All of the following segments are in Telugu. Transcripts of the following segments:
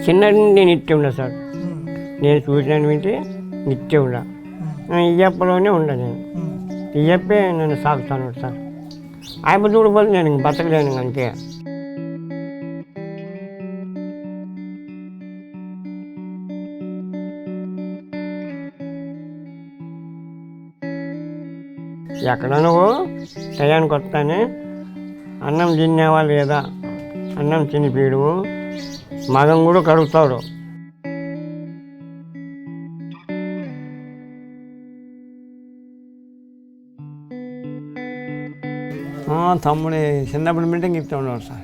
చిన్నటి నుండి నేను ఇట్టే ఉన్నా సార్. నేను చూసినట్టు వింటే ఇట్టే ఉన్నా. ఇయ్యప్పలోనే ఉన్నా నేను. ఇయ్యప్పే నన్ను సాగుతాను సార్. ఆయన చూడబోదు నేను బతకలేను అంతే. ఎక్కడ నువ్వు టయానికి వస్తానే అన్నం తినేవా లేదా, అన్నం తినిపీడు, మగం కూడా కడుగుతాడు. తమ్ముడి చిన్నప్పుడు మీటింగ్ ఇస్తూ ఉండేవాడు సార్.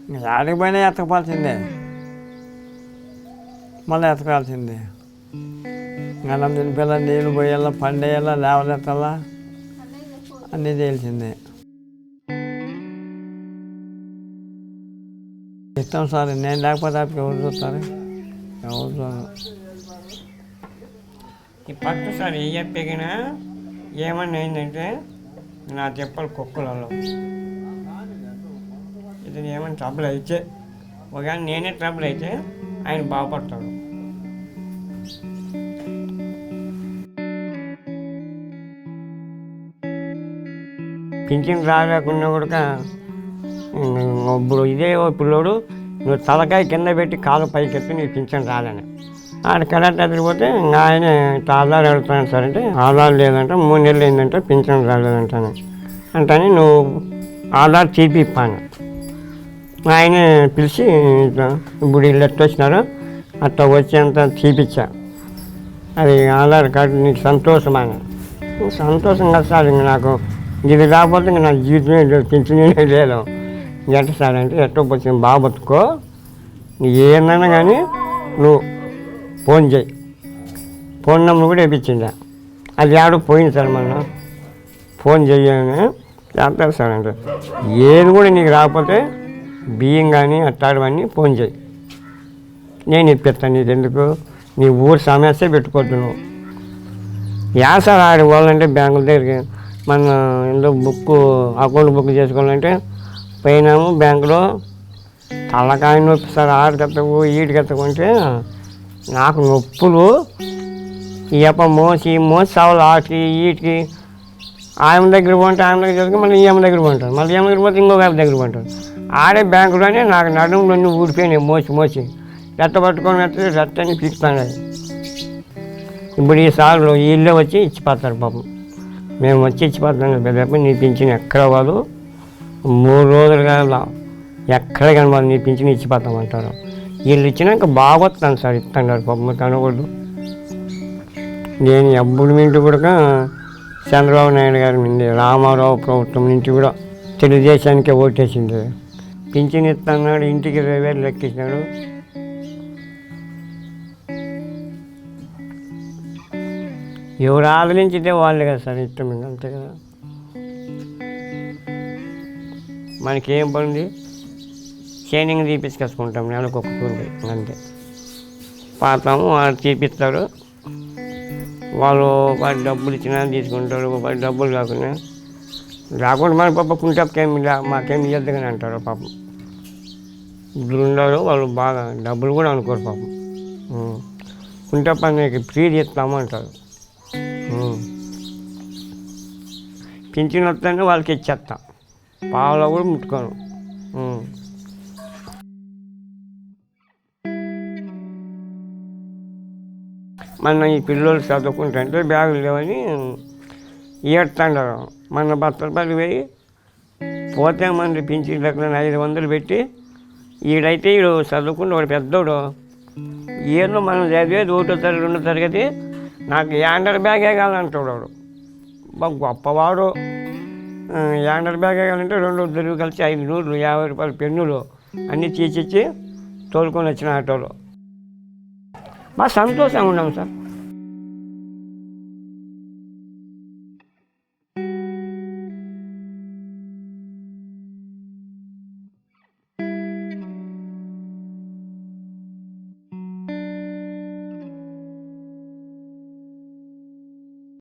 ఇంకా ఆడికి పోయినా ఎత్తకపోవాల్సిందే, మళ్ళీ ఎత్తకాల్సిందే. అన్నం తినిపిల్ల, నీళ్ళు పోయాలా, పండేయాలా, లేవలెత్తాలా, అన్నీ తెలిసిందే. ఇస్తాం సార్. నేను లేకపోతే అప్పుడు ఎవరు చూస్తారు? ఎవరు చూడరు. ఈ పట్టు సార్ ఏ చెప్పినా ఏమన్నా అయిందంటే నా చెప్పలు కుక్కలలో ఇది ఏమైనా ట్రబుల్ అయితే, ఒకవేళ నేనే ట్రబుల్ అయితే ఆయన బాగుపడతాడు. పింఛన్ రాలేకున్నా కూడా ఇప్పుడు ఇదే పిల్లోడు నువ్వు తలకాయ కింద పెట్టి కాలు పైకి ఎత్తి నీకు పింఛన్ రాలని ఆడ కరెక్ట్ ఎదిరిపోతే ఆయన ఆధార్ అడుగుతాను సార్ అంటే ఆధార్ లేదంట, 3 నెలలు అయిందంటే పింఛన్ రాలేదంటాను. అంటే నువ్వు ఆధార్ చూపిప్పాను. ఆయన పిలిచి ఇప్పుడు వీళ్ళు ఎట్లా వచ్చినారో అట్లా వచ్చేంత చూపించా. అది ఆధార్ కార్డు నీకు సంతోషమైన సంతోషం కదా సార్. ఇంక నాకు ఇది రాకపోతే ఇంక నా జీవితమే లేదు, పింఛనే లేదు. ఎట్లా సార్ అంటే ఎట్టో వచ్చింది బాగా బతుకో, ఏమన్నా కానీ నువ్వు ఫోన్ చేయి. ఫోన్ నెంబర్ కూడా వేయించిందా, అది ఆడ పోయింది సార్. మన ఫోన్ చేయని చేస్తారు సార్. అంటే ఏది కూడా నీకు రాకపోతే బియ్యం కానీ అట్టాడవన్నీ ఫోన్ చేయి, నేను ఇప్పిస్తాను. నీకు ఎందుకు నీ ఊరు సమస్య పెట్టుకోవద్దు నువ్వు. సార్ ఆడి పోవాలంటే బ్యాంకుల దగ్గరికి మన ఏదో అకౌంట్ బుక్ చేసుకోవాలంటే పోయినాము బ్యాంకులో తలకాయ నొప్పి సార్. ఆడికెత్తకు ఈడికెత్తకుంటే నాకు నొప్పులు ఇయ్యప్ప మోసి సావులు ఆటికి వీటికి. ఆయన దగ్గర పోంటే ఆయన దగ్గర చదువుకు మళ్ళీ ఈమె దగ్గర పోంటారు, మళ్ళీ ఈమె దగ్గర పోతే ఇంకొక ఆయన దగ్గర పోంటారు. ఆడే బ్యాంకులోనే నాకు నడుములన్నీ ఊడిపోయినాయి మోసి రెట్ట పట్టుకొని రెట్టని పీకుతాను. ఇప్పుడు ఈ సార్లు వీళ్ళే వచ్చి ఇచ్చిపోతారు పాపం. మేము వచ్చి ఇచ్చిపోతాం పెద్ద నీ పింఛన్ ఎక్కడ వాళ్ళు 3 రోజులు కాదు ఎక్కడ కానీ వాళ్ళు నీ పింఛన్ ఇచ్చిపోతామంటారు. వీళ్ళు ఇచ్చినాక బాగొస్తాను సార్ ఇస్తాను పాపం కనకూడదు. నేను ఎప్పుడు ఇంటి కూడా చంద్రబాబు నాయుడు గారి నుండి రామారావు ప్రభుత్వం నుంచి కూడా తెలుగుదేశానికే ఓటేసింది. పింఛన్ ఇస్తున్నాడు, ఇంటికి 20,000 లెక్కించినాడు. ఎవరు ఆదరించితే వాళ్ళే కదా సార్ ఇష్టం, అంతే కదా. మనకేం పడింది, షైనింగ్ తీపించుకొచ్చుకుంటాం నెలకు ఒక టూర్కి అంతే. పాతాము వాళ్ళు తీపిస్తారు, వాళ్ళు 10 డబ్బులు ఇచ్చినా తీసుకుంటారు. 10 డబ్బులు రాకుండా మన పాప కుంటకేమి మాకేమి ఇవ్వద్దు కానీ అంటారు పాపం. ఇప్పుడు ఉండరు వాళ్ళు, బాగా డబ్బులు కూడా అనుకోరు పాపం. కుంటప్ప నీకు ఫ్రీ ఇస్తాము అంటారు. పింఛన్ వస్తుంటే వాళ్ళకి ఇచ్చేస్తాం, పావులో కూడా ముట్టుకోను. మన ఈ పిల్లలు చదువుకుంటుంటే బ్యాగులు లేవని ఏడుతుంటారు. మన బత్తలపల్లి పోయి పోతే మన పింఛన్ దగ్గర 500 పెట్టి ఈడైతే ఈడు చదువుకుంటే వాడు పెద్దోడు. ఏదో మనం చదివేది 1వ తరగతి 2వ తరగతి, నాకు యాండర్ బ్యాగే కావాలంటాడు వాడు. బాగా గొప్పవాడు. యాండర్ బ్యాగ్ కావాలంటే 2 ఇద్దరు కలిసి 500, 50 రూపాయల పెన్నులు అన్నీ తీసిచ్చి తోలుకొని వచ్చిన ఆటోలో. బాగా సంతోషంగా ఉన్నాం సార్.